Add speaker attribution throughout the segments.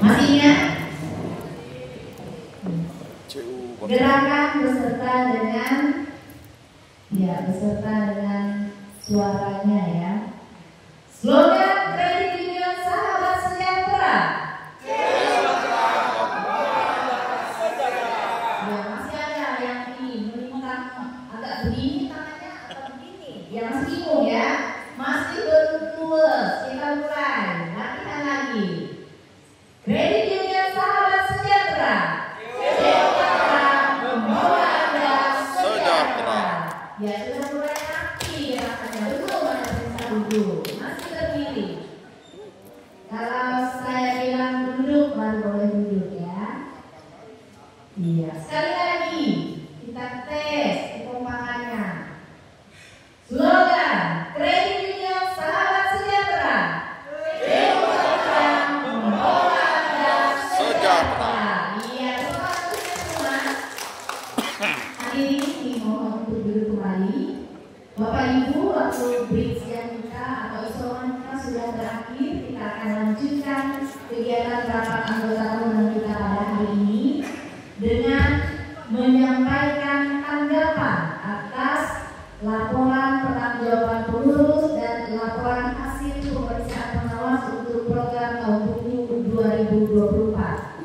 Speaker 1: Masih ingat? Gerakan beserta dengan suaranya ya. Slogan Kredit Union Sahabat Sejahtera. Ya, masih ada yang ini melintang agak begini tangannya atau begini. Yang masih bingung ya. Masih betul. Kita mulai. Latihan lagi. Kredit Union Sahabat Sejahtera. Ya sudah mulai rapi rasanya, belum ada perintah duduk, masih berdiri. Kalau saya bilang duduk baru boleh duduk ya. Iya, sekali lagi kita tes kekompakannya. Slogan Kredit Union Sahabat Sejahtera. Yang membawa Anda sejahtera. Iya, semua. Hari ini mohon untuk duduk kembali. Bapak Ibu, waktu bridge yang kita atau isoman kita sudah berakhir. Kita akan lanjutkan kegiatan rapat anggota tahunan kita pada hari ini dengan menyampaikan tanggapan atas laporan pertanggungjawaban pengurus dan laporan hasil pemeriksaan pengawas untuk program tahun buku 2024.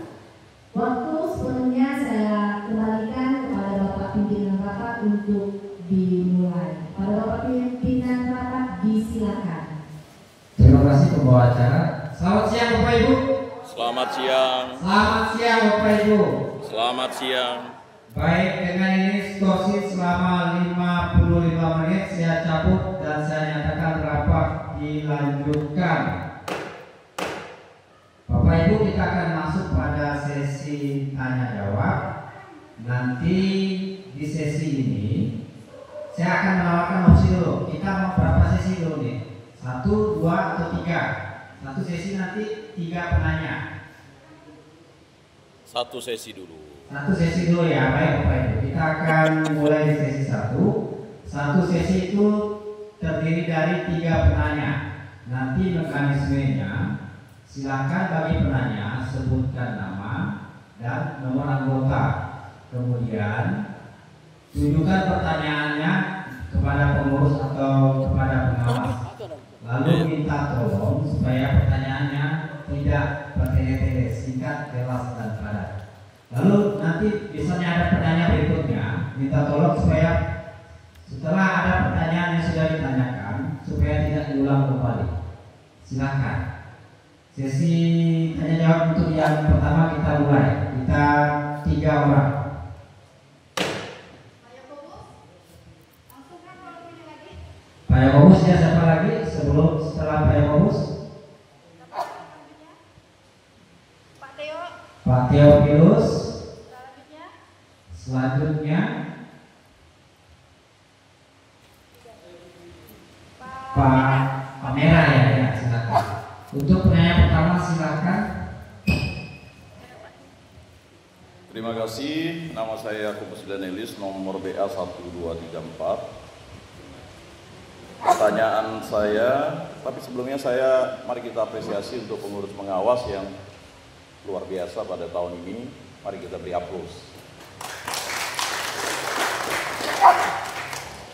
Speaker 1: Waktu sepenuhnya saya kembalikan kepada Bapak Pimpinan Rapat untuk dimulai. Pada Bapak Pimpinan Rapat disilakan.
Speaker 2: Terima kasih pembawa acara. Selamat siang Bapak Ibu.
Speaker 3: Selamat siang.
Speaker 2: Selamat siang Bapak Ibu.
Speaker 3: Selamat siang.
Speaker 2: Baik, dengan ini skorsing selama 55 menit saya cabut dan saya nyatakan rapat dilanjutkan. Bapak Ibu, kita akan masuk pada sesi tanya jawab. Nanti di sesi ini saya akan menawarkan opsi dulu. Kita mau berapa sesi dulu nih? 1, 2, atau 3? Satu sesi nanti 3 penanya.
Speaker 3: Satu sesi dulu.
Speaker 2: Satu sesi dulu ya, baik Bapak Ibu. Kita akan mulai di sesi 1. Satu sesi itu terdiri dari 3 penanya. Nanti mekanismenya, silakan bagi penanya sebutkan nama dan nomor anggota. Kemudian tunjukkan pertanyaannya kepada pengurus atau kepada pengawas. Lalu minta tolong supaya pertanyaannya tidak bertele-tele, singkat, jelas dan padat. Lalu nanti misalnya ada pertanyaan berikutnya, minta tolong supaya setelah ada pertanyaan yang sudah ditanyakan supaya tidak diulang kembali. Silakan. Sesi tanya jawab untuk yang pertama kita mulai. Kita 3 orang. Pak Yakobus ya, siapa lagi setelah Pak Yakobus? Pak Theophilus. Selanjutnya Pak Merah ya, silakan. Untuk penanya pertama silakan.
Speaker 3: Terima kasih. Nama saya Yakobus Danielis, nomor BA 1234. Pertanyaan saya, tapi sebelumnya mari kita apresiasi untuk pengurus pengawas yang luar biasa pada tahun ini. Mari kita beri aplaus.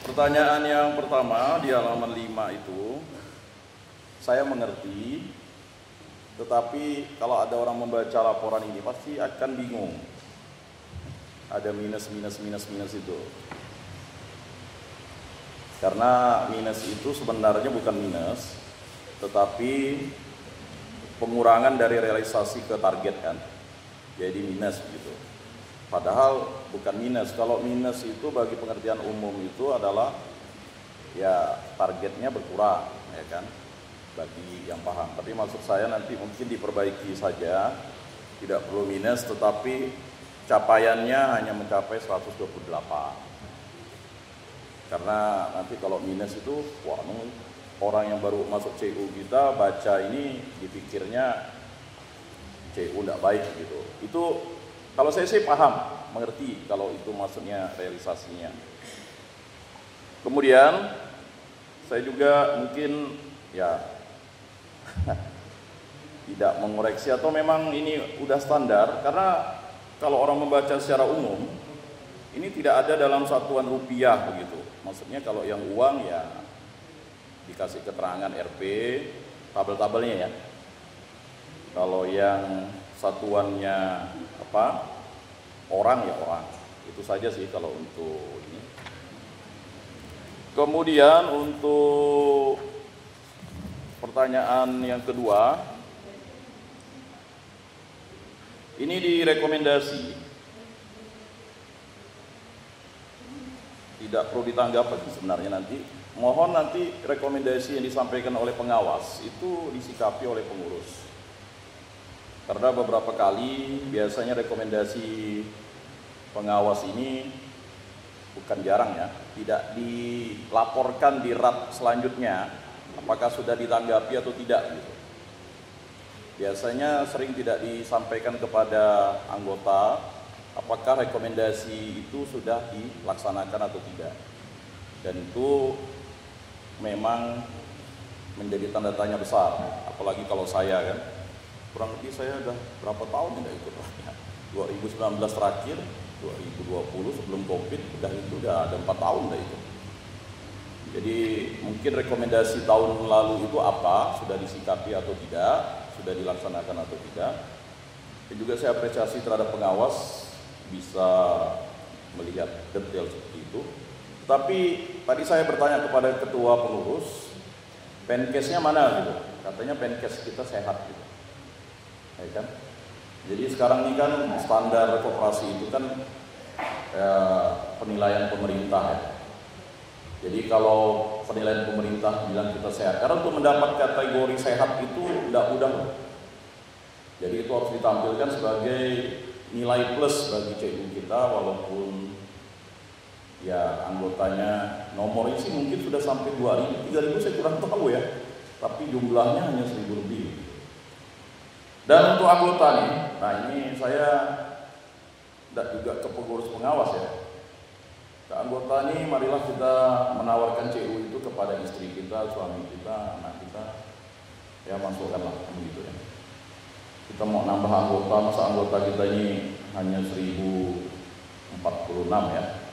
Speaker 3: Pertanyaan yang pertama di halaman 5 itu, saya mengerti, tetapi kalau ada orang membaca laporan ini pasti akan bingung. Ada minus itu. Karena minus itu sebenarnya bukan minus, tetapi pengurangan dari realisasi ke target kan. Jadi minus gitu. Padahal bukan minus. Kalau minus itu bagi pengertian umum itu adalah ya targetnya berkurang, ya kan? Bagi yang paham. Tapi maksud saya nanti mungkin diperbaiki saja, tidak perlu minus, tetapi capaiannya hanya mencapai 128. Karena nanti kalau minus itu, wah, orang yang baru masuk CU kita baca ini dipikirnya CU tidak baik gitu. Itu kalau saya sih paham, mengerti kalau itu maksudnya realisasinya. Kemudian saya juga mungkin ya tidak mengoreksi atau memang ini udah standar? Karena kalau orang membaca secara umum, ini tidak ada dalam satuan rupiah begitu. Maksudnya kalau yang uang ya dikasih keterangan Rp, tabel-tabelnya ya. Kalau yang satuannya apa? Orang ya orang. Itu saja sih kalau untuk ini. Kemudian untuk pertanyaan yang kedua, ini direkomendasi, tidak perlu ditanggapi sebenarnya nanti. Mohon nanti rekomendasi yang disampaikan oleh pengawas itu disikapi oleh pengurus. Karena beberapa kali biasanya rekomendasi pengawas ini bukan jarang ya, tidak dilaporkan di RAT selanjutnya apakah sudah ditanggapi atau tidak gitu. Biasanya sering tidak disampaikan kepada anggota apakah rekomendasi itu sudah dilaksanakan atau tidak. Dan itu memang menjadi tanda tanya besar, apalagi kalau saya kan, kurang lebih saya udah berapa tahun tidak ikut rakyat, 2019 terakhir, 2020 sebelum COVID, udah ada 4 tahun dah itu. Jadi mungkin rekomendasi tahun lalu itu apa, sudah disikapi atau tidak, sudah dilaksanakan atau tidak. Dan juga saya apresiasi terhadap pengawas bisa melihat detail seperti itu. Tapi tadi saya bertanya kepada ketua pengurus, penkesnya mana gitu? Katanya penkes kita sehat gitu. Ya kan? Jadi sekarang ini kan standar koperasi itu kan penilaian pemerintah ya. Jadi kalau penilaian pemerintah bilang kita sehat, karena untuk mendapat kategori sehat itu tidak mudah. Jadi itu harus ditampilkan sebagai nilai plus bagi CU kita, walaupun ya anggotanya nomornya sih mungkin sudah sampai 2.000, 3.000 saya kurang tahu ya, tapi jumlahnya hanya 1.000 lebih. Dan untuk anggota nih, nah ini saya tidak juga ke pengurus pengawas ya. Ke anggota nih, marilah kita menawarkan CU itu kepada istri kita, suami kita, anak kita, ya masukkanlah begitu ya. Kita mau nambah anggota, masa anggota kita ini hanya 1.046 ya.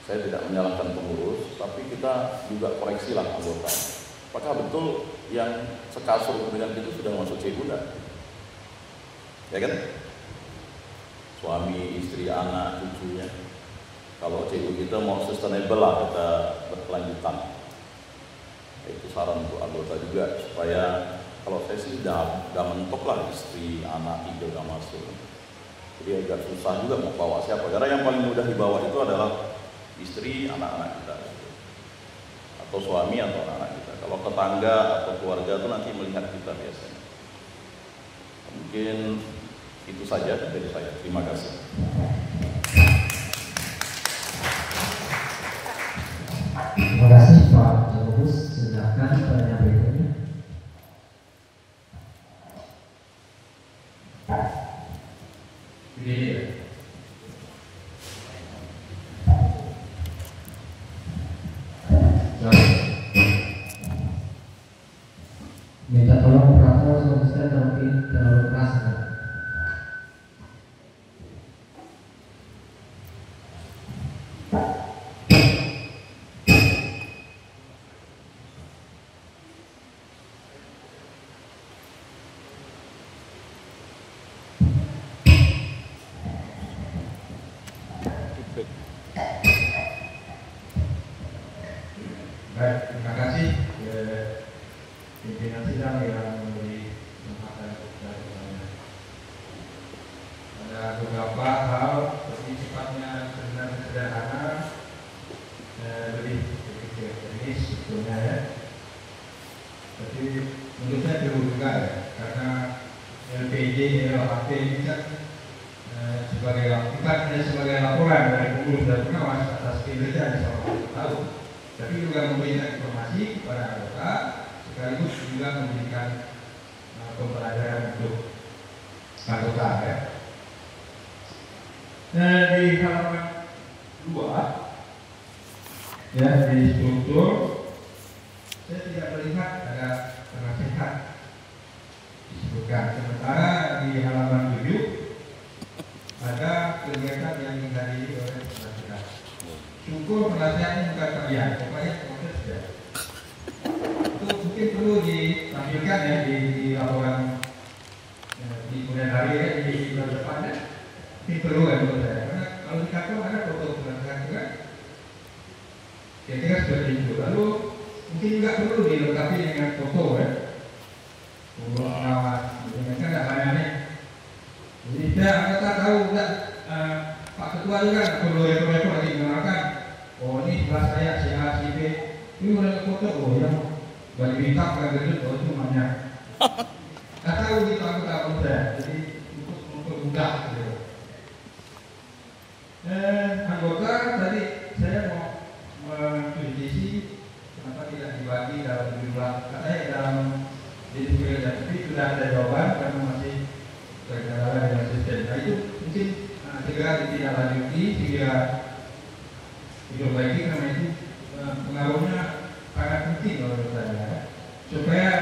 Speaker 3: Saya tidak menyalahkan pengurus, tapi kita juga koreksilah anggota. Apakah betul yang sekasur dengan itu sudah masuk CU enggak? Ya kan? Suami, istri, anak, cucunya. Kalau CU kita mau sustainable lah, kita berkelanjutan. Itu saran untuk anggota juga, supaya kalau saya sih udah mentok lah, istri, anak, 3 udah masuk. Jadi agak susah juga mau bawa siapa, karena yang paling mudah dibawa itu adalah istri, anak-anak kita, atau suami atau anak kita. Kalau tetangga atau keluarga itu nanti melihat kita biasanya. Mungkin itu saja dari saya. Terima kasih.
Speaker 2: Terima kasih Pak Jogos. Silakan pertanyaan berikutnya. Minta tolong operator solusinya terlalu keras.
Speaker 4: Baik, terima kasih pimpinan sidang yang memberi kesempatan dari saya. Ada beberapa hal seperti sifatnya sebenarnya sederhana, lebih teknis sebetulnya ya. Tapi menurut saya perlu juga ya, karena LPJ, LHP ini kan sebagai laporan dari pengurus dan pengawas atas kinerja selama 1 tahun. Tapi juga memberikan informasi kepada anggota, sekaligus juga memberikan pembelajaran untuk anggota ya. Di halaman 2 ya, di struktur saya tidak melihat ada penasehat. Sementara di halaman 7 ada kegiatan yang dihadiri oleh penasihat. Syukur penasihatnya bukan kalian, pokoknya proses ya. Itu mungkin perlu ditampilkan ya di laporan di kemudian hari ya, di bulan depannya. Ini perlu kan menurut saya, karena kalau di kantor ada foto penasihat juga. Kira-kira seperti itu. Lalu mungkin juga perlu dilengkapi dengan foto ya. Pengurus pengawas, kan tidak banyak. Jadi kita tahu enggak Pak Ketua juga perlu repot-repot lagi mengenalkan. Oh ini kelas saya si A, si B. Ini udah foto, oh yang baju hitam kan gendut, oh itu namanya. Nggak tahu gitu aku tak muda, jadi untuk mudah gitu. Anggota tadi saya mau mengkritisi kenapa tidak dibagi dalam jumlah, katanya dalam disiplin, tapi sudah ada jawaban karena masih terkendala dengan sistem. Nah itu mungkin segera ditindaklanjuti, segera diperbaiki karena itu pengaruhnya sangat penting menurut saya, supaya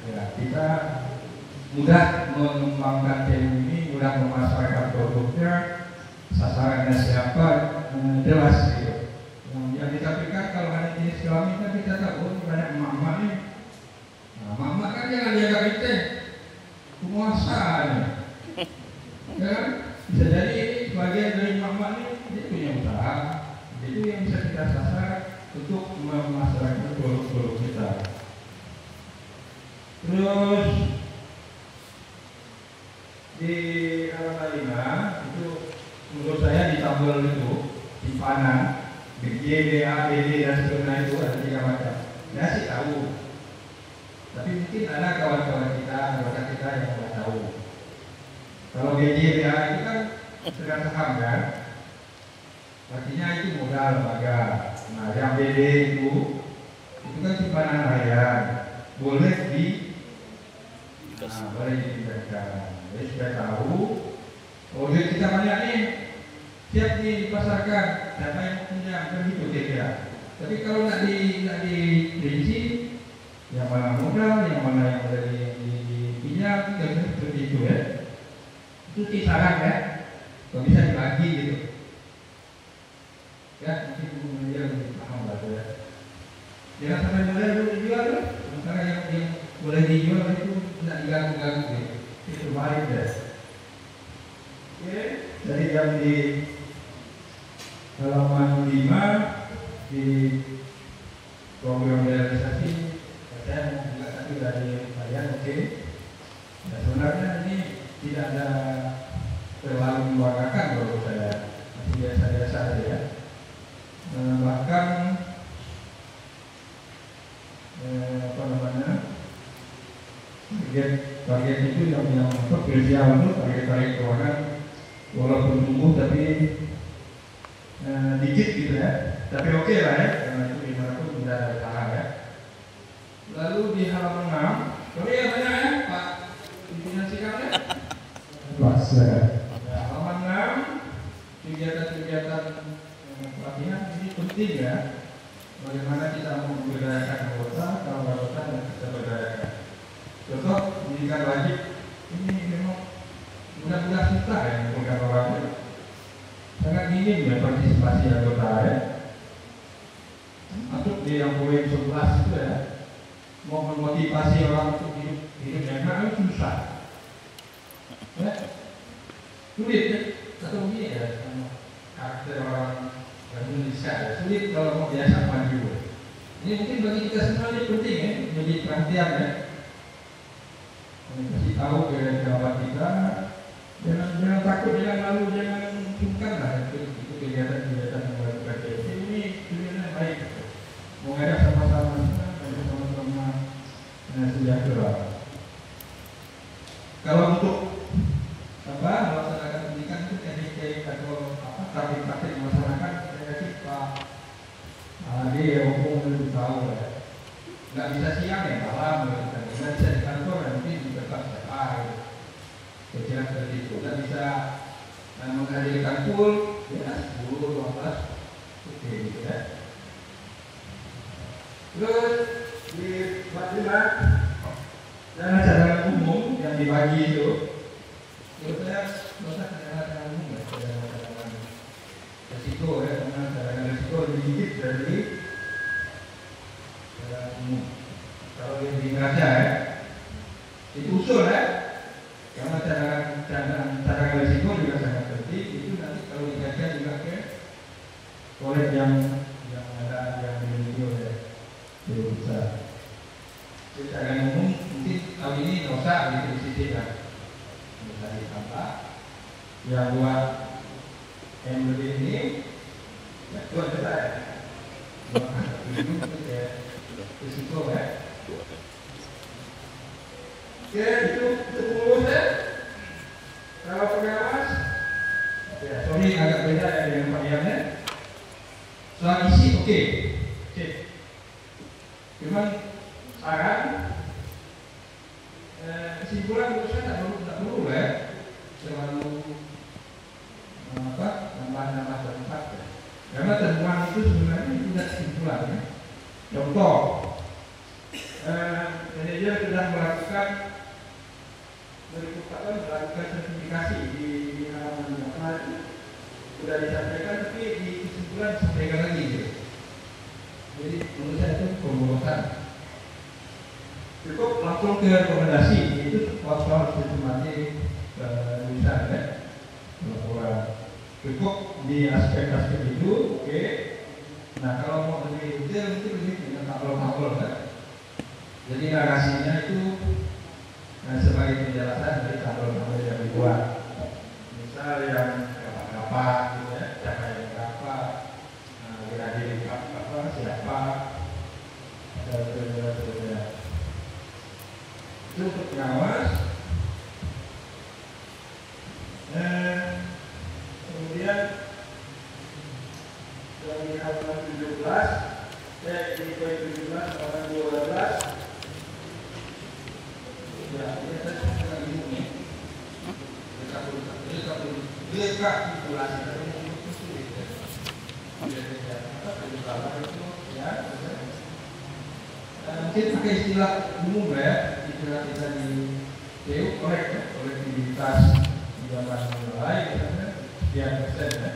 Speaker 4: ya, kita mudah mengembangkan TU ini, mudah memasarkan produknya, sasarannya siapa, jelas gitu. Yang ditampilkan kalau hanya jenis kelamin kan kita tahu banyak emak-emak nih. Nah, emak-emak kan jangan dianggap itu penguasa nih. Ya, bisa jadi bagian dari emak-emak ini dia punya usaha. Itu yang bisa kita sasar untuk memasarkan produk-produk kita. Terus di halaman 5 itu menurut saya di tabel itu simpanan BG, BA, BD dan seterusnya itu ada 3 macam. Saya sih tahu, tapi mungkin ada kawan-kawan kita, anggota kita yang tidak tahu. Kalau BG, BA itu kan sedang saham kan, artinya itu modal lembaga. Nah yang BD itu kan simpanan harian, boleh boleh dipindahkan. Jadi sudah tahu, oh duit kita banyak nih, siap nih dipasarkan, siapa yang punya begitu kira-kira. Tapi kalau nak dirinci, yang mana modal, yang mana yang boleh dipinjam, kira-kira seperti itu ya. Itu kisaran ya, kalau bisa dibagi gitu. Ya, mungkin dia lebih paham lah ya. Jangan sampai mulai dulu dijual loh, sementara yang boleh dijual itu tidak diganggu-ganggu gitu. Itu baik ya. Oke, jadi yang di halaman 5 di program realisasi saya mau juga satu dari kalian, oke. Nah, sebenarnya ini tidak ada terlalu membanggakan menurut saya, masih biasa-biasa saja ya. Bahkan target itu yang krusial itu target keuangan walaupun tumbuh tapi dikit gitu ya, tapi oke lah ya, karena itu dimanapun sudah ada usaha ya. Lalu di halaman 6, sorry ya banyak ya Pak pimpinan sikapnya. Pak silakan. Halaman 6 kegiatan-kegiatan pelatihan ini penting ya. Bagaimana kita memberdayakan anggota, kalau anggota dan kita berdayakan. Contoh pendidikan wajib ini memang mudah-mudahan susah ya mengumpulkan orangnya. Sangat minim ya partisipasi anggota ya. Masuk di yang poin 11 itu ya, mau memotivasi orang untuk hidup yang enak itu susah. Ya, sulit ya. Atau begini ya, karakter orang Indonesia ya, sulit kalau mau biasa maju. Ini mungkin bagi kita semua ini penting ya, menjadi perhatian ya. Kasih tahu ke kawan kita, jangan takut, jangan malu, jangan sungkan lah itu kegiatan-kegiatan yang melakukan ini tujuannya baik. Mau ngajak sama-sama sejahtera. Kalau untuk melaksanakan pendidikan itu teknik atau praktik masyarakat, saya sih Pak dia hukum lebih tahu ya. Nggak bisa siang ya malam, nggak bisa di kantor nanti di tempat siapa kira-kira seperti itu. Nggak bisa menghadirkan pool ya 10, 12 oke gitu ya. Terus di 45 dana cadangan umum yang dibagi itu, menurut saya masa cadangan umum ya, cadangan resiko ya, karena cadangan resiko lebih sedikit dari cadangan umum. Kalau yang di neraca ya, itu usul ya, karena cadangan resiko juga sangat penting. Itu nanti kalau dikaitkan juga ke proyek yang ada yang dimiliki oleh Dewan Besar. Cadangan umum mungkin tahun ini nggak usah disisihkan, bisa ditambah. Yang buat yang lebih ini, ya buat kita ya. Itu ya risiko ya. Oke, itu mulus ya. Kalau pengawas, ya sorry agak beda ya dengan Pak Ian ya. Soal isi oke. Cuman sekarang kesimpulan menurut saya tak perlu ya terlalu nambah tempat ya. Karena temuan itu sebenarnya tidak kesimpulan ya. Contoh, manajer sudah melakukan sertifikasi di halaman apa sudah disampaikan, tapi di kesimpulan disampaikan lagi gitu. Jadi menurut saya itu pemborosan. Cukup langsung ke rekomendasi, itu waktu harus ditemani bisa ya, laporan. Cukup di aspek-aspek itu, oke. Nah kalau mau lebih detail mungkin lebih dengan tabel-tabel kan. Jadi narasinya itu sebagai penjelasan dari tabel-tabel yang dibuat. Misal yang apa gitu ya, siapa yang berapa, diri apa, siapa, dan itu untuk pengawas. Kemudian dari halaman 17, di poin 17 halaman 12, ya ini saya bingung nih. Rekapitulasi mungkin pakai istilah umum ya, istilah kita di TU kolektivitas di zaman mulai sekian persen ya.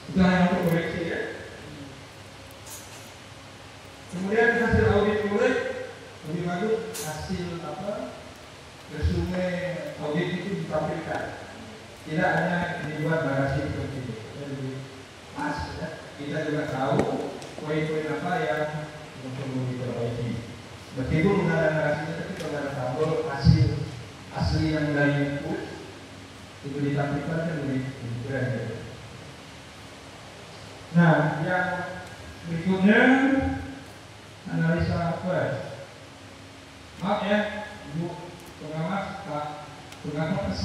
Speaker 4: Itu hanya untuk koreksi ya. Kemudian hasil audit mulai lebih bagus hasil resume audit itu ditampilkan, tidak hanya dibuat narasi seperti itu. Jadi pas ya, kita juga tahu poin-poin apa yang perlu diperbaiki. Meskipun ada narasinya, tapi kalau ada tabel hasil asli yang dari itu ditampilkan kan lebih keren gitu. Nah, yang berikutnya analisa apa? Maaf ya, Ibu pengawas, Pak pengawas.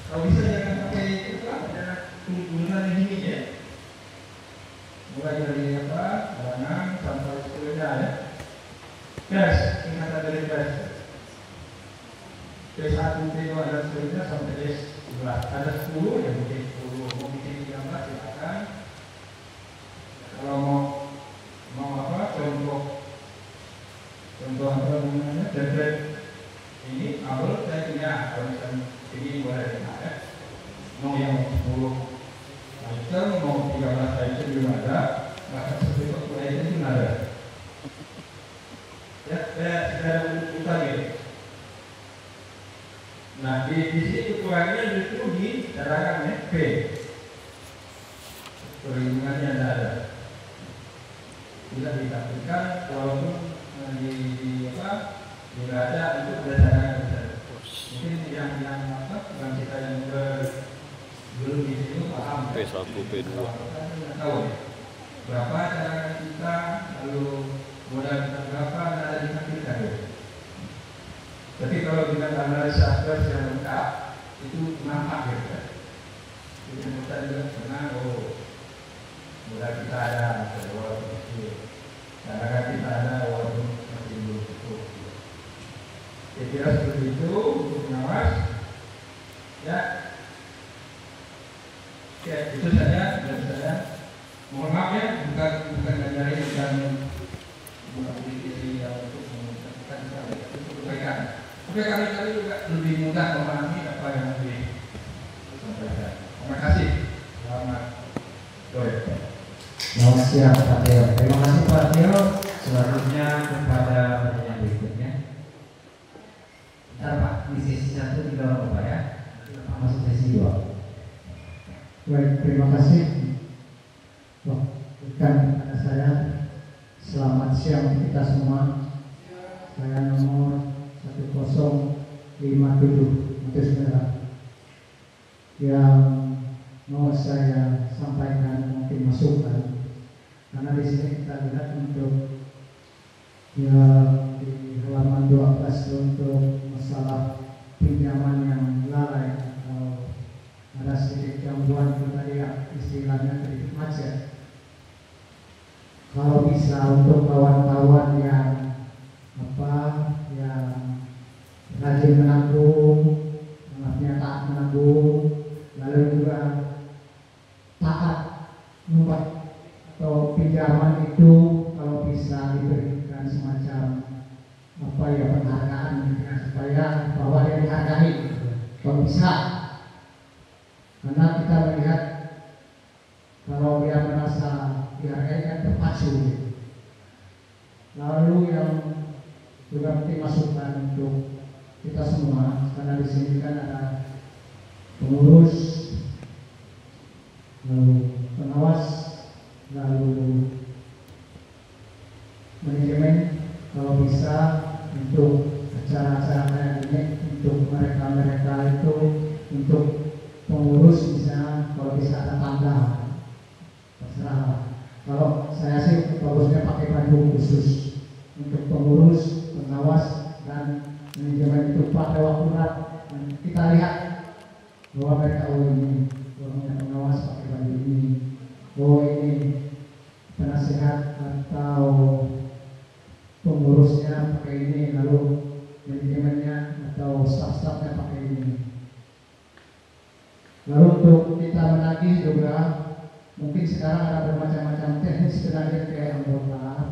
Speaker 4: Kalau bisa jangan pakai itu lah, jangan turunan ini ya. Mulai dari barangan sampai sepeda ya. Tes, tingkatan dari tes. T1, T2 dan seterusnya sampai S11. Ada 10 ya, mungkin 10. Mau bikin 13 silakan. Kalau mau apa? Contoh apa namanya? Template ini awal saya punya. Kalau misalnya ini boleh ya. Mau yang 10 item, mau 13 item juga ada. Bahkan 10 item pun ada. Ya, saya urutan gitu. Nah, di sini kekurangannya justru di cadangan ya, P. Perlindungannya ada. Tidak ditampilkan walaupun di neraca itu ada cadangan besar. Mungkin yang kita yang belum di situ paham.
Speaker 3: P1, P2.
Speaker 4: Tahu ya? Berapa cadangan kita, lalu modal kita berapa, ada ditampilkan ya. Tapi kalau dengan analisa aspek yang lengkap itu nampak gitu. Jadi kita juga pernah modal kita ada, walaupun kecil, cadangan kita ada walaupun masih belum cukup. Kira-kira seperti itu untuk pengawas. Ya, oke, itu saja dari saya. Mohon maaf ya, bukan ngajarin dan bukan politisi yang untuk mengucapkan itu kebaikan. supaya kali-kali juga lebih mudah memahami apa yang disampaikan. Terima kasih. Selamat sore.
Speaker 2: Siap Pak Tio. Terima kasih Pak Tio. Selanjutnya kepada pertanyaan berikutnya. Ntar Pak, di sesi 1 didorong Pak ya. Masuk sesi 2.
Speaker 5: Baik, terima kasih. Bukan pada saya. Selamat siang kita semua. Saya nomor 1057 Matus Merah. Yang mau saya sampaikan mungkin masukan, karena di sini kita lihat untuk ya di halaman 12 untuk masalah pinjaman yang lalai atau ada sedikit gangguan itu tadi ya, istilahnya kredit macet. Kalau bisa untuk kawan-kawan yang rajin menabung, anaknya taat menabung, lalu juga taat membuat atau pinjaman itu kalau bisa diberikan semacam penghargaan gitu ya, supaya bahwa dia dihargai kalau bisa, karena kita melihat kalau dia merasa dihargai kan terpacu gitu. Lalu yang juga penting masukan untuk kita semua, karena di sini kan ada pengurus, lalu pengawas, lalu manajemen, kalau bisa untuk acara-acara kayak ini untuk mereka itu, untuk pengurus misalnya kalau bisa ada tanda, terserah. Kalau saya sih bagusnya pakai baju khusus untuk pengurus, pengawas, dan manajemen itu pada waktu dan kita lihat bahwa mereka ini orangnya pengawas pakai baju ini, ini penasehat atau pengurusnya pakai ini, lalu manajemennya atau staf-stafnya pakai ini. Lalu untuk kita menagih juga mungkin sekarang ada bermacam-macam teknis penagih kayak anggota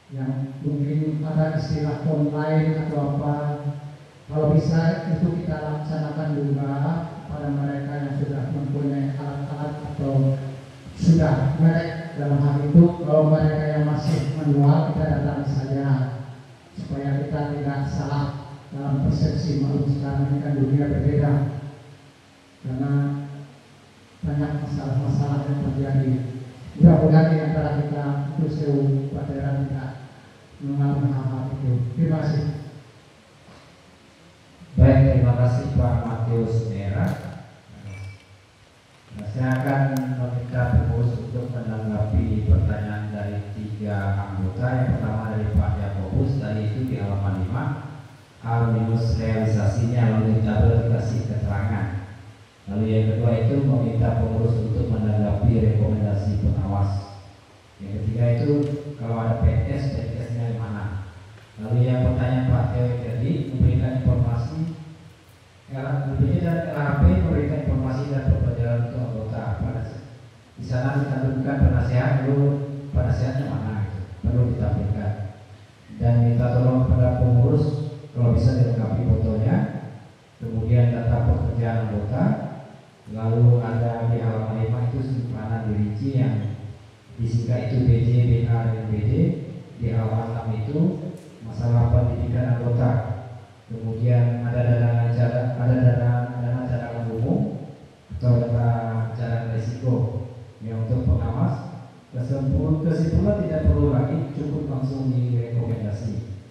Speaker 5: yang mungkin ada istilah online atau apa. Kalau bisa itu kita laksanakan juga pada mereka yang sudah mempunyai alat-alat atau sudah merek dalam hal itu. Kalau mereka yang masih manual, kita datangi saja supaya kita tidak salah dalam persepsi. Maklum sekarang ini kan dunia berbeda, karena banyak masalah-masalah yang terjadi. Mudah-mudahan di antara kita Kusewu Paderan tidak mengalami hal-hal itu. Terima kasih.
Speaker 2: Baik, terima kasih Pak Matius Merah. Saya akan meminta pengurus untuk menanggapi pertanyaan dari 3 anggota. Yang pertama dari Pak Yakobus, tadi itu di halaman 5 minus realisasinya, lalu tabel dikasih keterangan. Lalu yang kedua itu meminta pengurus untuk menanggapi rekomendasi pengawas. Yang ketiga itu kalau ada PTS-nya di mana. Lalu yang pertanyaan Pak Teo tadi memberikan informasi LPJ dan LHP memberikan informasi dan perpanjangan untuk anggota. Di sana dicantumkan penasehat, lalu penasehatnya mana itu perlu ditampilkan. Dan minta tolong kepada pengurus kalau bisa dilengkapi fotonya, kemudian data pekerjaan anggota. Lalu ada di halaman 5 itu simpanan dirinci yang disingkat itu BJ, BA, dan BD. Di halaman 6 itu masalah pendidikan anggota. Kemudian ada dana cadangan umum atau dana cadangan risiko. Yang untuk pengawas kesimpulan tidak perlu lagi, cukup langsung direkomendasi.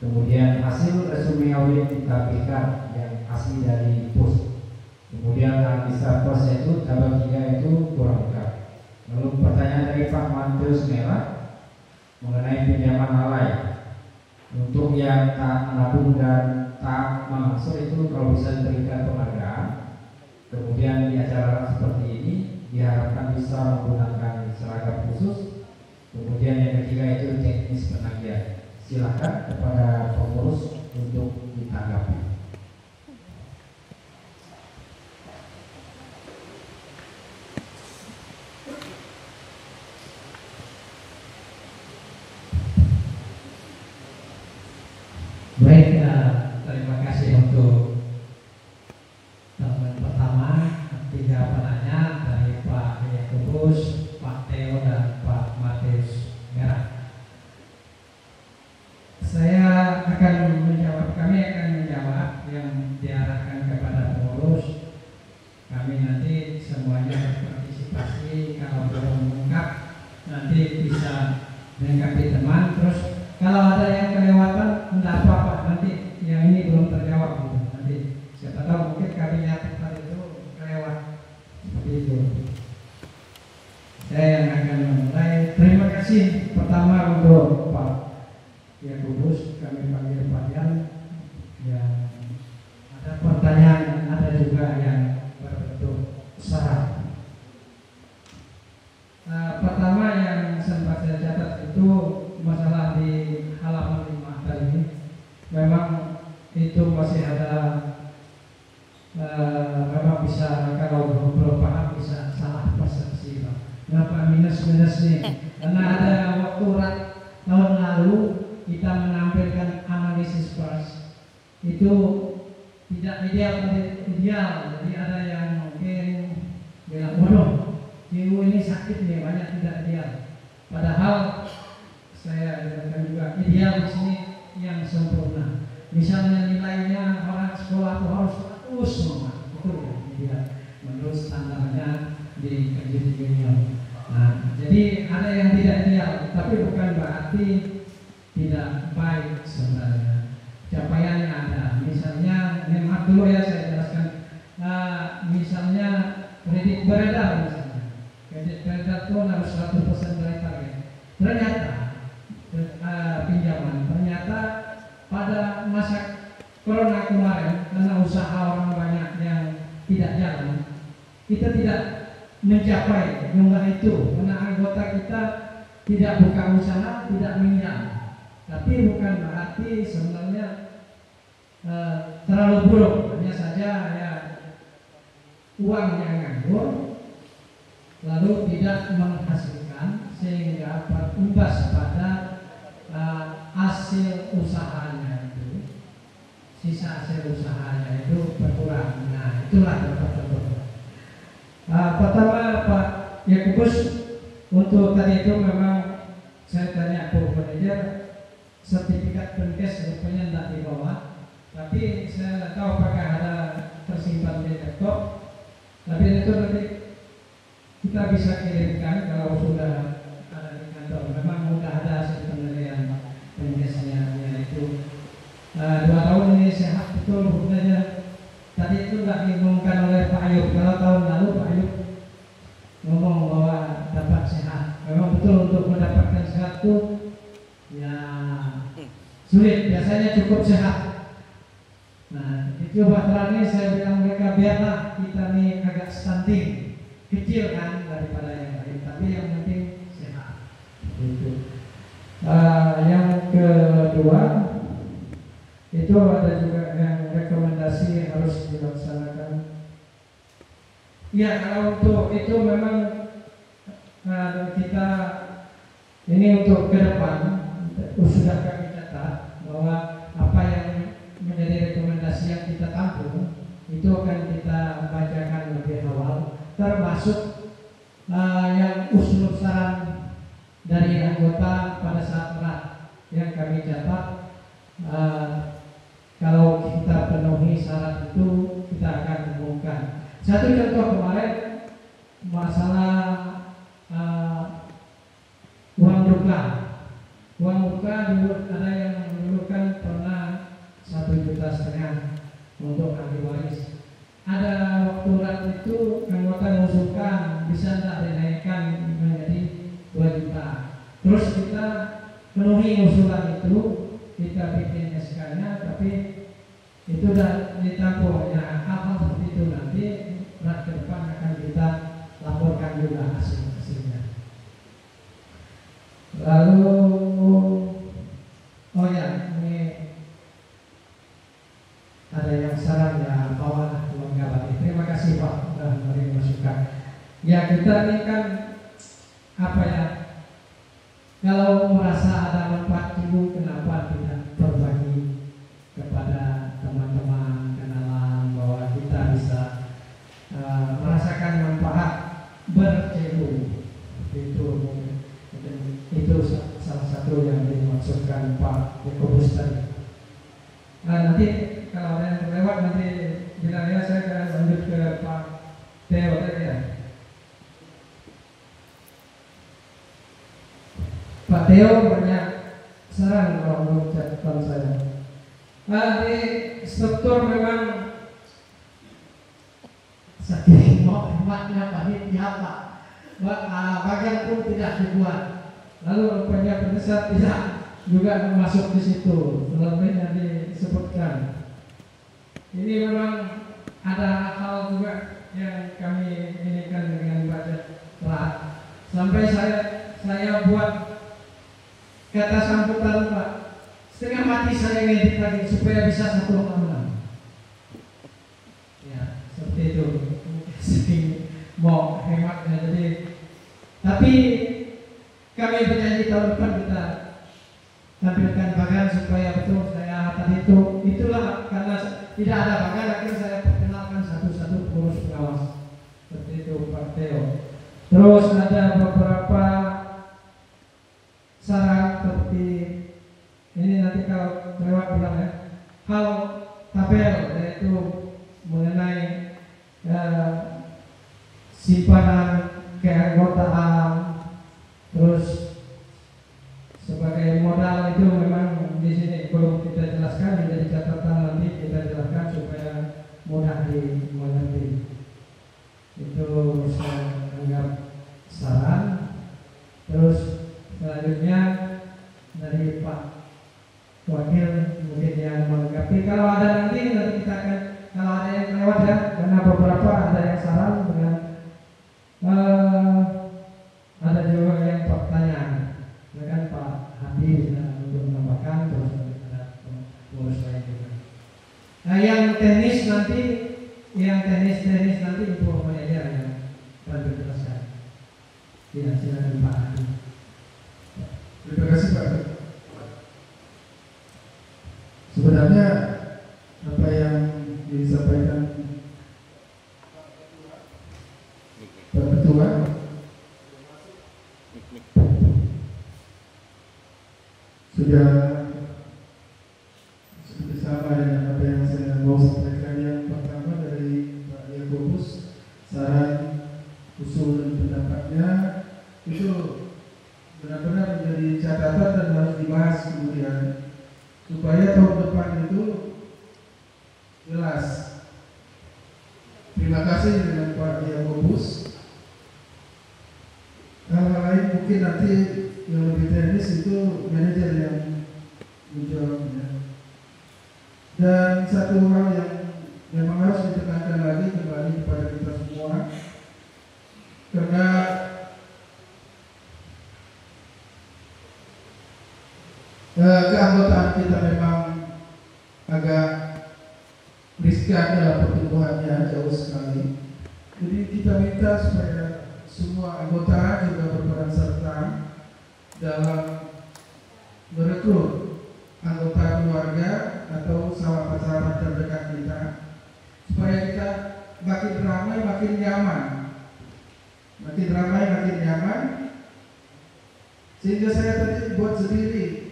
Speaker 2: Kemudian hasil resume audit ditampilkan yang asli dari PUS. Kemudian administrator itu tabel 3 itu kurang lengkap. Lalu pertanyaan dari Pak Matius Merah mengenai pinjaman lalai. Untuk yang tak menabung dan tak mengangsur itu kalau bisa diberikan penghargaan. Kemudian di acara seperti ini diharapkan bisa menggunakan seragam khusus. Kemudian yang ketiga itu teknis penagihan. Silakan kepada pengurus untuk ditanggapi.
Speaker 6: Baik, terima
Speaker 5: masih ada memang bisa, kalau belum paham bisa salah persepsi Pak. Kenapa minus nih? Karena ada waktu tahun lalu kita menampilkan analisis first itu tidak ideal, jadi ada yang mungkin bilang bodoh, GU ini sakit nih, banyak tidak ideal. Padahal saya katakan juga ideal di sini yang sempurna. Misalnya nilainya orang sekolah itu harus 100 semua, itu yang ideal menurut standarnya di Kementerian Junior. Nah, jadi ada yang tidak ideal, tapi bukan berarti tidak baik sebenarnya. Capaiannya ada. Misalnya, maaf dulu ya saya jelaskan. Misalnya kredit beredar misalnya. Kredit beredar itu harus 100% dari target. Ternyata pinjaman. Ternyata pada masa corona kemarin, karena usaha orang banyak yang tidak jalan, kita tidak mencapai jumlah itu karena anggota kita tidak buka usaha, tidak minjam. Tapi bukan berarti sebenarnya terlalu buruk, hanya saja ya uang yang nganggur lalu tidak menghasilkan sehingga berimbas pada hasil usahanya itu, sisa hasil usahanya itu berkurang. Nah, itulah contoh-contoh. Pertama Pak Yakubus, untuk tadi itu memang saya tanya Pak Manajer, sertifikat penkes rupanya tidak dibawa, tapi saya tidak tahu apakah ada tersimpan di laptop. Tapi itu nanti kita bisa kirimkan kalau sudah ada di kantor. Memang sudah ada hasil penilaian penkesnya, yaitu 2 tahun ini sehat betul rupanya. Tadi itu tidak diumumkan oleh Pak Ayub. Kalau tahun lalu Pak Ayub ngomong bahwa dapat sehat. Memang betul untuk mendapatkan sehat itu ya sulit. Biasanya cukup sehat. Nah, itu baterainya saya bilang mereka biarlah kita nih agak stunting, kecil kan daripada yang lain, tapi yang penting sehat. Itu. Yang kedua itu ada juga yang rekomendasi harus dilaksanakan. Ya, kalau untuk itu memang kita ini untuk ke depan sudah kami catat bahwa apa yang menjadi rekomendasi yang kita tampung itu akan kita bacakan lebih awal, termasuk yang usul saran dari anggota pada saat berat yang kami catat. Kalau kita penuhi syarat itu kita akan umumkan. Satu contoh kemarin masalah uang duka. Uang duka dulu ada yang dulu kan pernah 1,5 juta untuk ahli waris. Ada waktu rat itu anggota mengusulkan bisa tidak dinaikkan menjadi 2 juta. Terus kita penuhi usulan itu, kita bikin SK-nya, tapi itu sudah ditampung. Ya, hal-hal seperti itu nanti rat ke depan akan kita laporkan juga hasilnya. Lalu, oh ya, ini ada yang saran ya, bawalah uang gawat. Terima kasih Pak sudah memberi masukan. Ya, kita ini kan apa ya? Kalau merasa ada manfaat dulu, kenapa tidak berbagi kepada teman-teman kenalan bahwa kita bisa merasakan manfaat bercebu. Itu salah satu yang dimaksudkan Pak Yakubus tadi. Nanti kalau ada yang terlewat nanti bilang ya, saya akan lanjut ke Pak Theo tadi ya. Pak Theo banyak saran kalau menurut catatan saya. Di struktur memang saking mau hematnya panitia Pak, bagian pun tidak dibuat. Lalu rupanya pendesak tidak juga masuk di situ, lebih yang disebutkan. Ini memang ada hal juga yang kami inikan dengan budget telat. Sampai saya buat kata sambutan Pak, setengah mati saya ngedit lagi supaya bisa 1,6. mau hematnya. Jadi tapi kami berjanji tahun depan kita tampilkan bagan supaya betul saya tadi itulah karena tidak ada bagan akhirnya saya perkenalkan satu-satu pengurus pengawas seperti itu Pak Theo. Terus ada beberapa saran seperti ini nanti kalau lewat bilang ya, hal tabel yaitu mengenai simpanan keanggotaan, terus sebagai modal itu memang di sini belum kita jelaskan, menjadi catatan nanti kita jelaskan supaya mudah dimengerti. Itu saya anggap saran. Terus selanjutnya dari Pak Wakil mungkin yang melengkapi. Kalau ada nanti kita akan, kalau ada yang lewat ya, karena beberapa ada yang saran dengan ada juga yang pertanyaan. Silakan Pak Hadi untuk menambahkan, terus ada pengurus lain juga. Nah, yang teknis nanti Ibu manajer yang akan berjelaskan. Ya, silakan Pak Hadi.
Speaker 6: Terima kasih Pak. Sebenarnya apa yang disampaikan Pak Ketua sudah sama dengan apa yang saya mau sampaikan. Yang pertama dari Pak Yakobus, saran, usul dan pendapatnya itu benar-benar menjadi catatan dan harus dibahas kemudian supaya tahun depan itu jelas. Terima kasih dengan Pak Yakobus. Hal-hal lain mungkin nanti yang lebih teknis itu manajer yang menjawabnya. Dan satu hal yang memang harus ditekankan lagi kembali kepada kita semua, karena keanggotaan kita memang agak riskan dalam pertumbuhannya, jauh sekali. Jadi kita minta supaya semua anggota juga berperan serta dalam merekrut anggota keluarga atau sahabat-sahabat terdekat kita, supaya kita makin ramai makin nyaman, sehingga saya tadi buat sendiri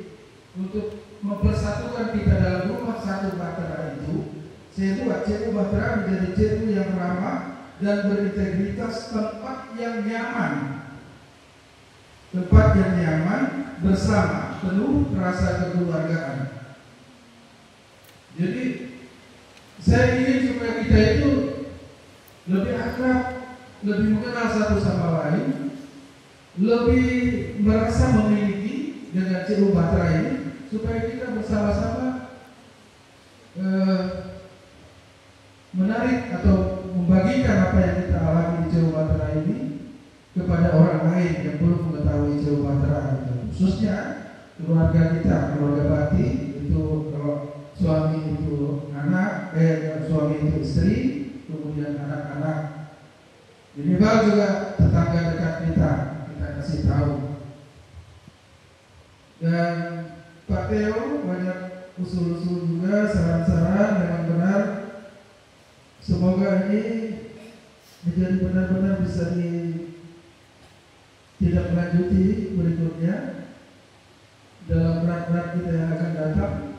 Speaker 6: untuk mempersatukan kita dalam rumah satu Bahtera itu. Saya buat CU Bahtera menjadi CU yang ramah dan berintegritas, tempat yang nyaman bersama, penuh rasa kekeluargaan. Jadi saya ingin supaya kita itu lebih akrab, lebih mengenal satu sama lain, lebih merasa memiliki dengan CU Bahtera ini, supaya kita bersama-sama menarik atau membagikan apa yang kita alami di CU Bahtera ini kepada orang lain yang belum mengetahui CU Bahtera, khususnya keluarga kita, keluarga Bati itu. Kalau suami itu anak, suami itu istri, kemudian anak-anak, minimal juga tetangga dekat kita kasih tahu. Dan Pak Theo banyak usul-usul juga, saran-saran yang benar. Semoga ini menjadi benar-benar bisa ditindaklanjuti berikutnya dalam berat-berat kita yang akan datang.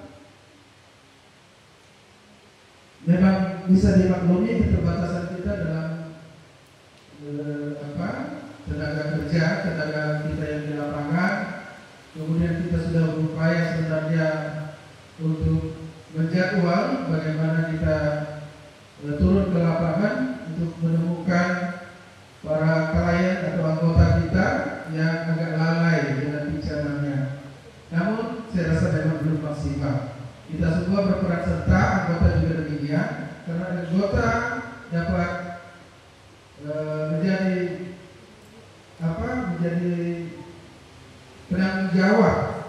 Speaker 6: Memang bisa dimaklumi keterbatasan kita dalam tenaga kerja, tenaga kita yang di lapangan. Kemudian kita sudah berupaya sebenarnya untuk menjadwal bagaimana kita turun ke lapangan untuk menemukan para klien atau anggota kita yang agak lalai dengan pinjamannya. Namun saya rasa memang belum maksimal. Kita semua berperan serta, anggota juga demikian, karena anggota dapat menjadi penanggung jawab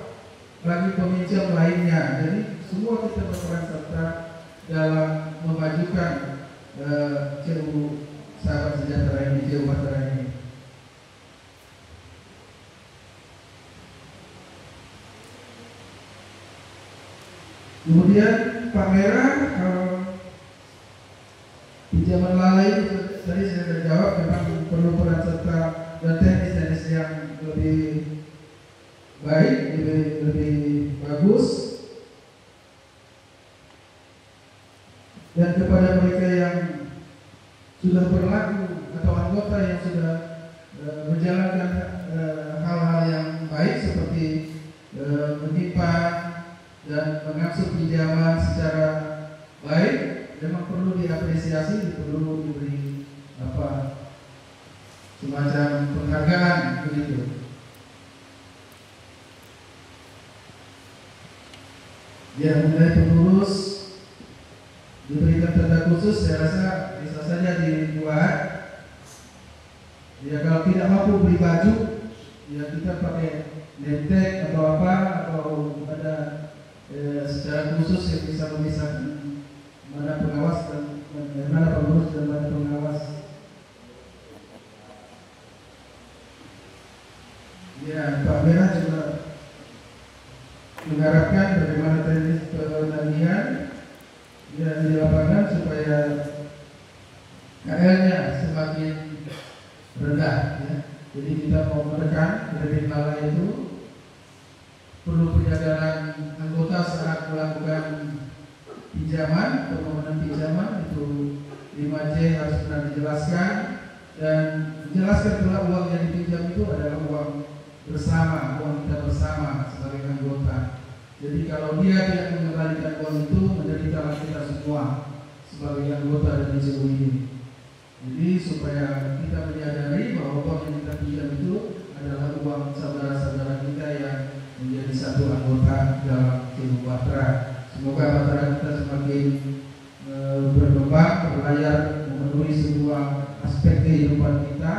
Speaker 6: bagi peminjam lainnya. Jadi semua kita berperan serta dalam memajukan CU sahabat sejahtera ini, Jawa Barat ini. Kemudian pameran pinjaman lalai tadi saya sudah jawab, memang perlu peran serta dan teknis yang lebih baik, lebih bagus. Dan kepada mereka yang sudah berlaku atau anggota yang sudah menjalankan hal-hal yang baik seperti menyimpan dan mengasuh pinjaman secara baik, memang perlu diapresiasi, perlu diberi semacam penghargaan begitu. Ya, mengenai pengurus diberikan tanda khusus, saya rasa bisa saja dibuat. Ya, kalau tidak mampu beli baju, ya kita pakai name-tag atau apa, atau ada secara khusus yang bisa memisahkan mana pengawas dan mana pengurus dan mana pengawas. Ya, Pak Merah juga mengharapkan bagaimana teknis pendampingan di lapangan supaya KL-nya semakin rendah. Ya. Jadi kita mau menekan kredit lalai itu, perlu penyadaran anggota saat melakukan pinjaman, permohonan pinjaman itu 5C harus benar dijelaskan, dan menjelaskan pula uang yang dipinjam itu adalah uang bersama, uang kita bersama sebagai anggota. Jadi kalau dia tidak mengembalikan uang itu, menderita kita semua sebagai anggota dari JU ini. Jadi supaya kita menyadari bahwa uang yang kita pinjam itu adalah uang saudara-saudara kita yang menjadi satu anggota dalam JU Batra. Semoga Batra kita semakin berkembang, berlayar, memenuhi semua aspek kehidupan kita,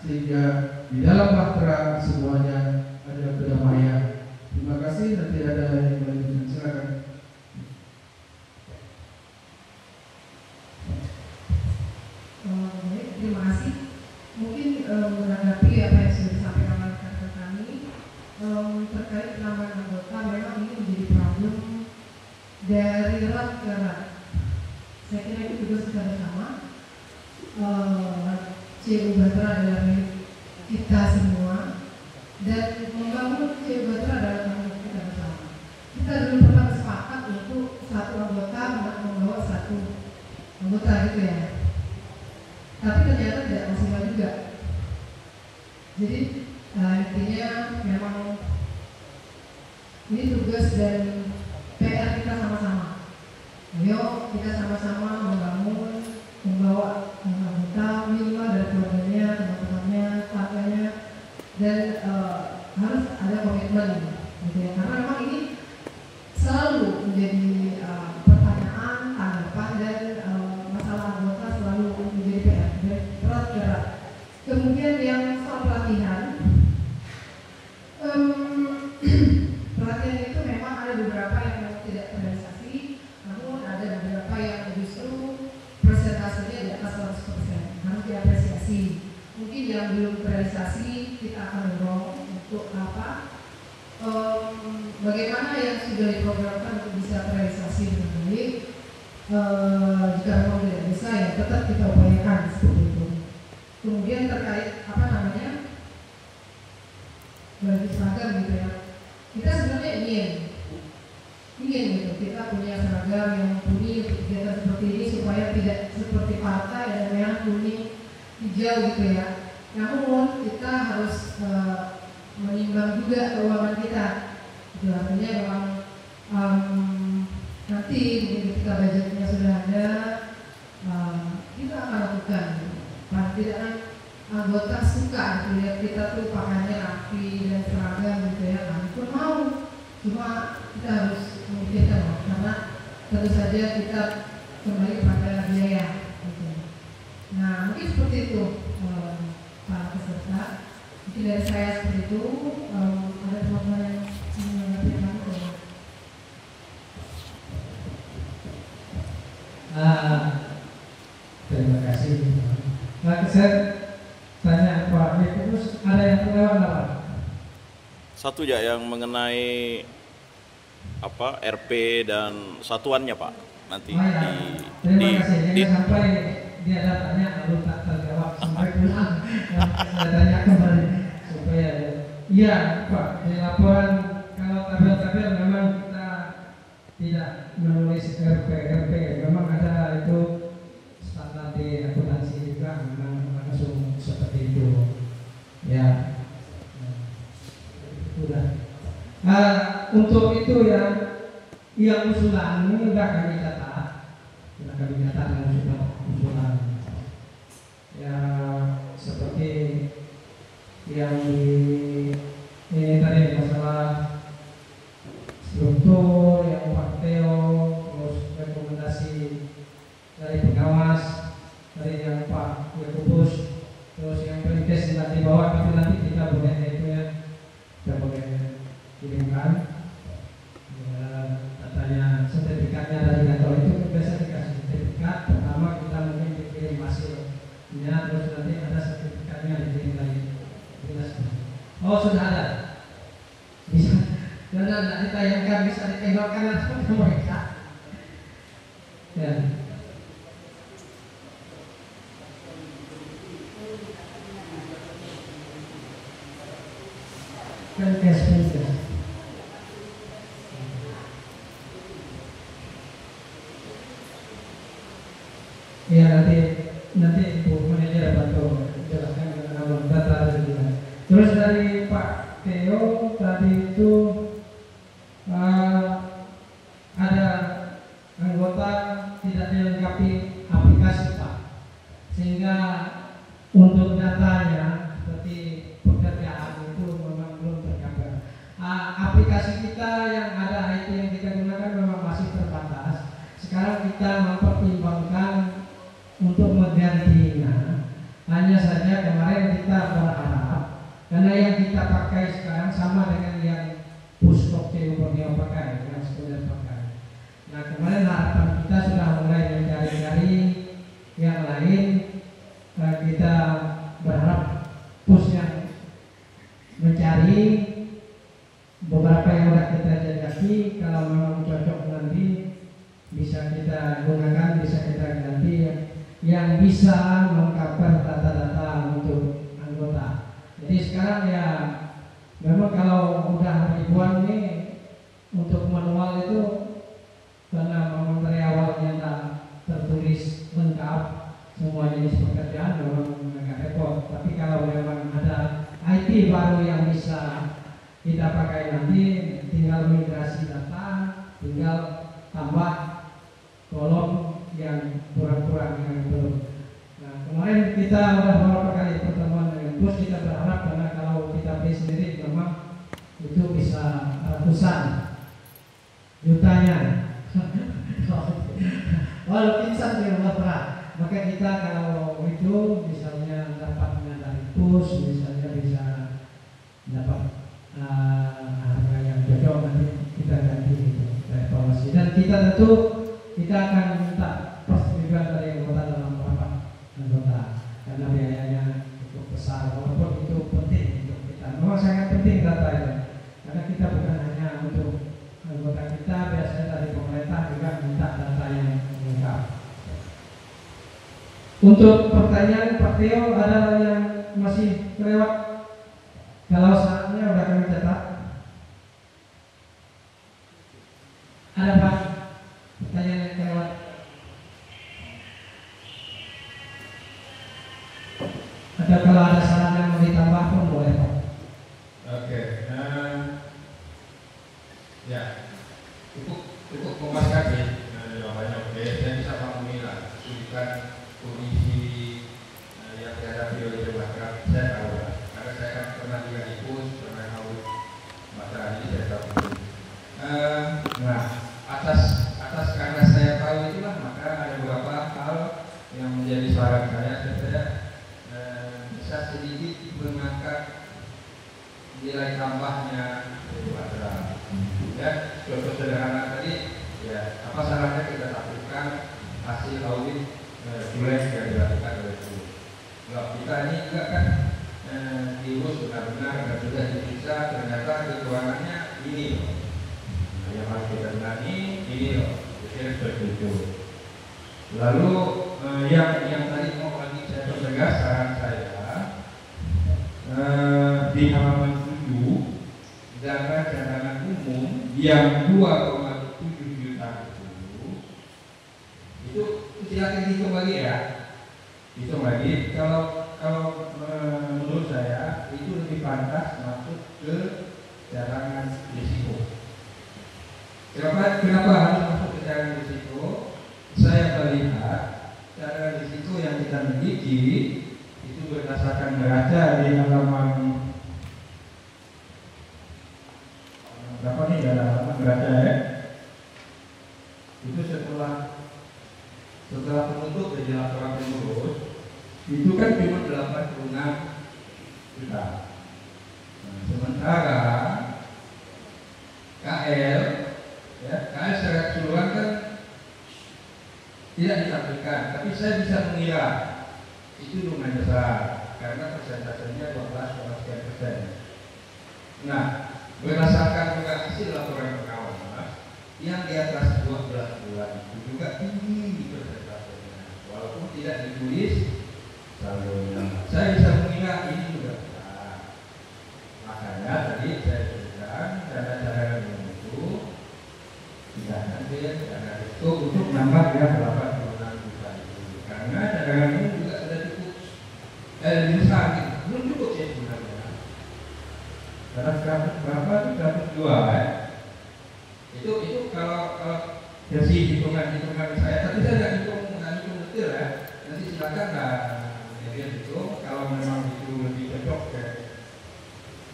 Speaker 6: sehingga di dalam Batra semuanya ada kedamaian. Terima kasih. Nanti ada yang melanjutkan, silakan.
Speaker 7: Baik, terima kasih. Mungkin menanggapi apa yang sudah disampaikan oleh rekan kami terkait penambahan anggota, memang ini menjadi problem dari rat ke rat. Saya kira itu juga secara sama. JU Batra adalah milik kita semua, dan membangun JU Batra adalah tanggung kita bersama. Kita dulu pernah sepakat untuk satu anggota membawa satu anggota gitu ya. Tapi ternyata tidak maksimal juga. Jadi intinya memang ini tugas dan PR kita sama-sama. Ayo kita sama-sama membangun, membawa anggota minimal dari keluarganya, teman-temannya, tetangganya, dan harus ada komitmen, gitu ya. Karena memang ini selalu menjadi pertanyaan, tanggapan, dan masalah anggota selalu menjadi PR, berat-berat. Kemudian yang soal pelatihan, pelatihan itu memang ada beberapa yang tidak terrealisasi, namun ada beberapa yang justru persentasenya di atas 100%, harus diapresiasi. Mungkin yang belum terrealisasi kita akan dorong untuk bagaimana yang sudah diprogramkan untuk bisa terrealisasi dengan baik. Jika memang tidak bisa, ya tetap kita upayakan seperti itu. Kemudian terkait bagi seragam gitu ya, kita sebenarnya ingin gitu, kita punya seragam yang kuning untuk kegiatan seperti ini supaya tidak seperti partai ada merah, kuning, hijau gitu ya. Namun kita harus menimbang juga keuangan kita. Itu artinya memang nanti ketika budgetnya sudah ada, kita akan lakukan. Tidak anggota suka lihat kita tuh pakaiannya rapi dan seragam gitu ya, kami pun mau. Cuma kita harus memikirkan, karena tentu saja kita kembali pada biaya. Gitu. Nah mungkin seperti itu para peserta. Mungkin dari saya seperti itu. Ada teman-teman yang menanggapi apa?
Speaker 5: Terima kasih. Nah, saya tanya Pak, terus ada yang terlewat nggak Pak?
Speaker 3: Satu ya yang mengenai apa RP dan satuannya Pak. Nanti
Speaker 5: Oh ya, terima kasih. Jangan sampai dia datanya lalu tak terjawab sampai pulang. Saya tanya kembali supaya iya Pak, di laporan kalau tabel-tabel memang kita tidak menulis RP, memang ada itu standar di akuntansi juga memang langsung seperti itu. Ya, sudah. Untuk itu ya, yang usulan ini sudah kami catat yang sudah usulan. Ya seperti yang ini tadi masalah struktur, yang Pak Teo, terus rekomendasi dari pengawas, dari yang Pak Yakubus, terus yang Perintis nanti bawah, tapi nanti kita boleh itu ya, kita boleh kirimkan katanya sertifikatnya dari kantor itu biasa dikasih sertifikat pertama kita mungkin dikirim hasilnya, terus nanti ada sertifikatnya dikirim lagi. Oh sudah ada, bisa sudah ada ditayangkan, bisa ditengokkan langsung ke mereka ya. Ya nanti Ibu Manajer bantu jelaskan dengan data juga. Terus dari Pak Theo tadi itu ada anggota tidak dilengkapi aplikasi Pak, sehingga untuk datanya seperti pekerjaan itu memang belum tercover. Aplikasi kita yang ada IT yang kita gunakan memang masih terbatas. Sekarang kita mempertimbangkan untuk menggantinya. Hanya saja kemarin kita berharap karena yang kita pakai sekarang sama dengan yang Pustok Borneo pakai, yang sebenarnya pakai. Nah kemarin harapan kita sudah mulai mencari-cari yang lain. Kita berharap Pus yang mencari beberapa yang sudah kita jajaki, kalau memang cocok nanti bisa kita gunakan, bisa kita ganti yang bisa mengcover data-data untuk anggota. Jadi sekarang ya memang kalau udah ribuan nih untuk manual itu karena memang dari awalnya tak tertulis lengkap semua jenis pekerjaan memang agak repot. Tapi kalau memang ada IT baru yang bisa kita pakai nanti, tinggal migrasi data, tinggal tambah kolom yang kurang-kurang yang belum. Nah kemarin kita sudah beberapa kali pertemuan dengan Pus, kita berharap karena kalau kita beli sendiri memang itu bisa ratusan jutanya. Walaupun satu yang berat, maka kita kalau itu misalnya dapatnya dari Pus, misalnya bisa dapat harga yang cocok, nanti kita ganti itu, kita evaluasi. Dan kita tentu kita akan minta persetujuan dari anggota dalam rapat anggota karena biayanya cukup besar, walaupun itu penting untuk kita. Memang sangat penting data itu karena kita bukan hanya untuk anggota kita, biasanya dari pemerintah juga minta data yang lengkap. Untuk pertanyaan Pak Theo, ada yang masih kelewat? Kalau saatnya sudah kami catat. Ada Pak pertanyaan yang kelewat? Atau kalau ada saran yang mau ditambah pun boleh Pak.
Speaker 4: Oke, ya cukup memuaskan ya jawabannya. Oke, saya bisa memahami lah kesulitan kondisi yang dihadapi oleh Jawa. Saya tahu lah, karena saya kan pernah juga di Pus, pernah tahu masalah ini, saya tahu. Nah, atas karena saya tahu itulah, maka ada beberapa hal yang menjadi saran saya bisa sedikit juga kan diurus benar-benar dan sudah diperiksa, ternyata keuangannya ini loh. Nah, yang harus kita tangani ini loh, jadi seperti itu. Lalu yang tadi mau lagi saya pertegas saran saya di halaman 7 dana cadangan umum yang 2,7 juta itu silakan hitung lagi ya, hitung lagi. Kalau menurut saya itu lebih pantas masuk ke cadangan risiko. Kenapa harus masuk ke cadangan risiko? Saya melihat cadangan risiko yang kita miliki itu berdasarkan neraca di halaman berapa nih, halaman neraca ya? Itu setelah penutup dari laporan pengurus itu kan cuma 86 juta. Nah, sementara KL secara keseluruhan kan tidak ditampilkan, tapi saya bisa mengira itu lumayan besar karena persentasenya 12,sekian%. Nah, berdasarkan juga hasil laporan pengawas yang di atas 12 bulan itu juga tinggi persentasenya, walaupun tidak ditulis saldonya. Saya bisa mengira ini juga besar. Makanya tadi saya sebutkan dana cadangan itu tidak nanti dana itu untuk nambah ya 86 juta itu, karena cadangan ini juga sudah cukup lebih besar gitu. Belum cukup sih sebenarnya. Karena 100 berapa itu 102 ya. Itu kalau versi hitungan saya, tapi saya nggak hitung detail ya. Nanti silakan lah jadi itu kalau memang itu lebih cocok ke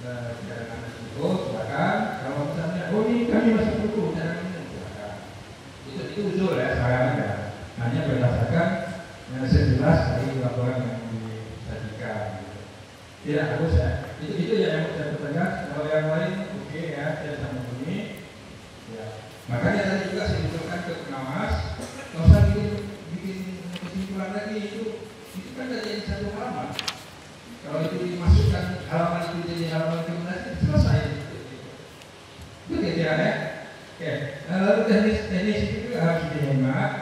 Speaker 4: cadangan risiko silakan. Kalau misalnya ini kami masih perlu cadangan ini silakan. Itu usul ya, saran ya. Hanya berdasarkan sejelas dari laporan yang disajikan. Tidak harus ya. Itu yang saya pertegas. Kalau yang lain oke ya, saya sama ini. Ya. Makanya tadi juga saya usulkan ke pengawas, nggak usah bikin kesimpulan lagi itu kan jadi satu halaman. Kalau itu dimasukkan halaman itu jadi halaman rekomendasi selesai. Itu kira-kira ya. Oke. Lalu teknis itu juga harus dihemat.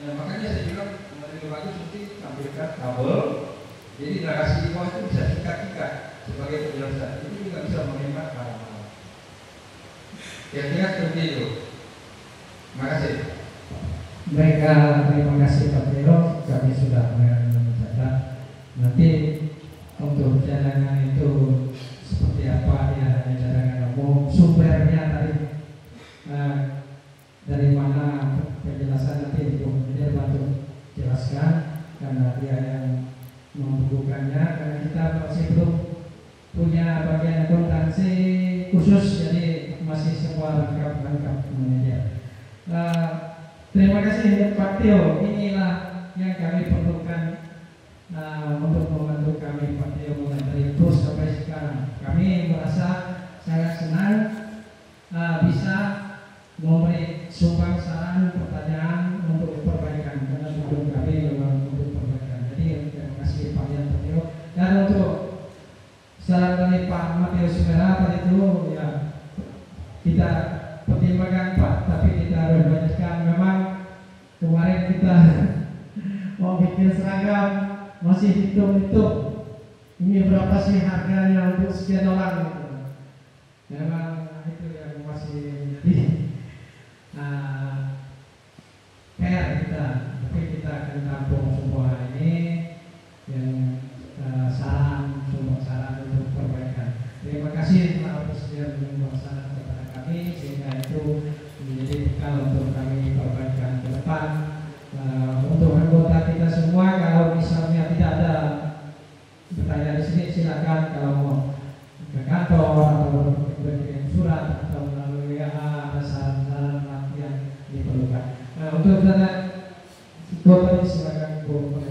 Speaker 4: Makanya saya bilang lebih bagus nanti tampilkan tabel. Jadi narasi di bawah itu bisa singkat-singkat sebagai penjelasan. Itu juga bisa menghemat halaman. Kira-kira seperti itu. Terima kasih.
Speaker 5: Baik, terima kasih Pak Tero. Kami sudah mencatat. Nanti untuk cadangan itu seperti apa ya, hanya cadangan umum. Sumbernya tadi dari mana penjelasan nanti untuk dia bantu jelaskan karena dia yang membukukannya, karena kita masih belum punya bagian akuntansi khusus, jadi masih semua lengkap media. Terima kasih Pak Tio. Inilah yang kami perlukan untuk membantu kami Pak Tio dari terus sampai sekarang. Kami merasa sangat senang bisa memberi sumbang saran pertanyaan untuk perbaikan, karena tujuan kami memang untuk perbaikan. Jadi terima kasih Pak Tio. Dan untuk saran dari Pak Mateo Sumera tadi itu ya kita pertimbangkan Pak, tapi kita harus lanjutkan. Memang kemarin kita mau bikin seragam masih hitung-hitung ini berapa sih harganya untuk sekian orang gitu. Memang itu yang masih menjadi PR kita, tapi kita akan tampung semua ini yang saran, sumber saran untuk perbaikan. Terima kasih telah bersedia membuat saran kepada kami sehingga itu menjadi bekal untuk kami perbaikan ke depan. Untuk anggota kita semua, kalau misalnya tidak ada pertanyaan di sini, silakan kalau mau ke kantor atau berkirim surat atau melalui ada saran-saran yang diperlukan. Untuk tanya, silakan Bu.